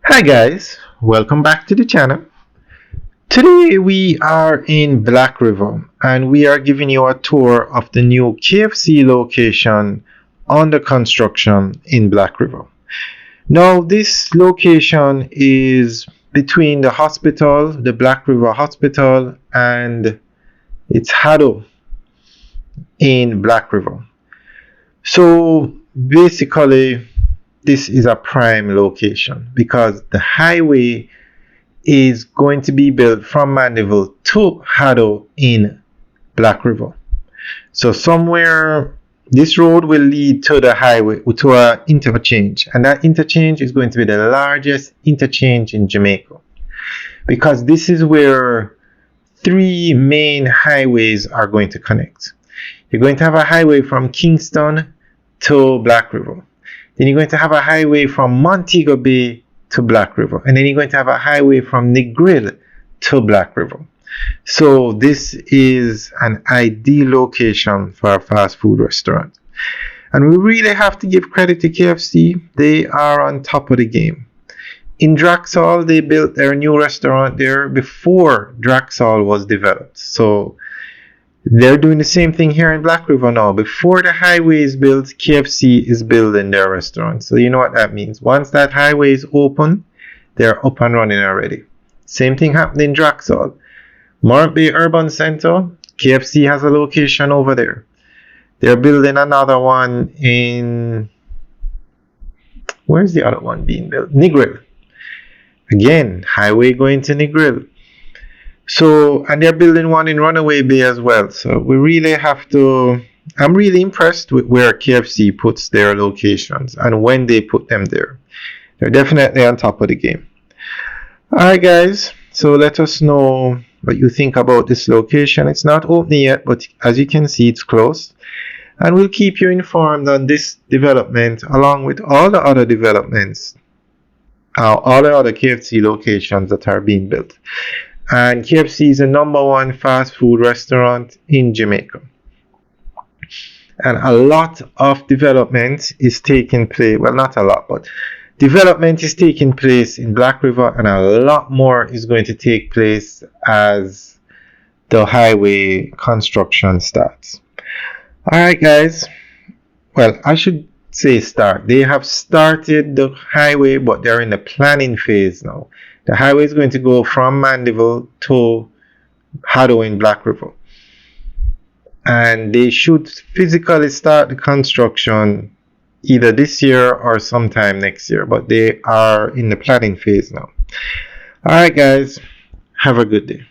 Hi guys, welcome back to the channel. Today we are in Black River and we are giving you a tour of the new KFC location under construction in Black River. Now this location is between the hospital, the Black River Hospital, and its Hado in Black River. So basically this is a prime location because the highway is going to be built from Mandeville to Hado in Black River. So somewhere this road will lead to the highway, to an interchange, and that interchange is going to be the largest interchange in Jamaica because this is where three main highways are going to connect. You're going to have a highway from Kingston to Black River. Then you're going to have a highway from Montego Bay to Black River. And then you're going to have a highway from Negril to Black River. So this is an ideal location for a fast food restaurant. And we really have to give credit to KFC. They are on top of the game. In Draxall, they built their new restaurant there before Draxall was developed. So they're doing the same thing here in Black River now. Before the highway is built, KFC is building their restaurant. So you know what that means. Once that highway is open, they're up and running already. Same thing happened in Draxall. Morant Bay Urban Center, KFC has a location over there. They're building another one in... Where's the other one being built? Negril. Again, highway going to Negril. So, and they're building one in Runaway Bay as well. So we really have to, I'm really impressed with where KFC puts their locations and when they put them there. They're definitely on top of the game. Alright guys, so let us know what you think about this location. It's not open yet, but as you can see, it's close. And we'll keep you informed on this development along with all the other developments, all the other KFC locations that are being built. And KFC is the #1 fast food restaurant in Jamaica. And a lot of development is taking place. Well, not a lot, but development is taking place in Black River, and a lot more is going to take place as the highway construction starts. Alright guys, well, I should say start. They have started the highway, but they're in the planning phase now. The highway is going to go from Mandeville to Hado in Black River. And they should physically start the construction either this year or sometime next year. But they are in the planning phase now. Alright guys, have a good day.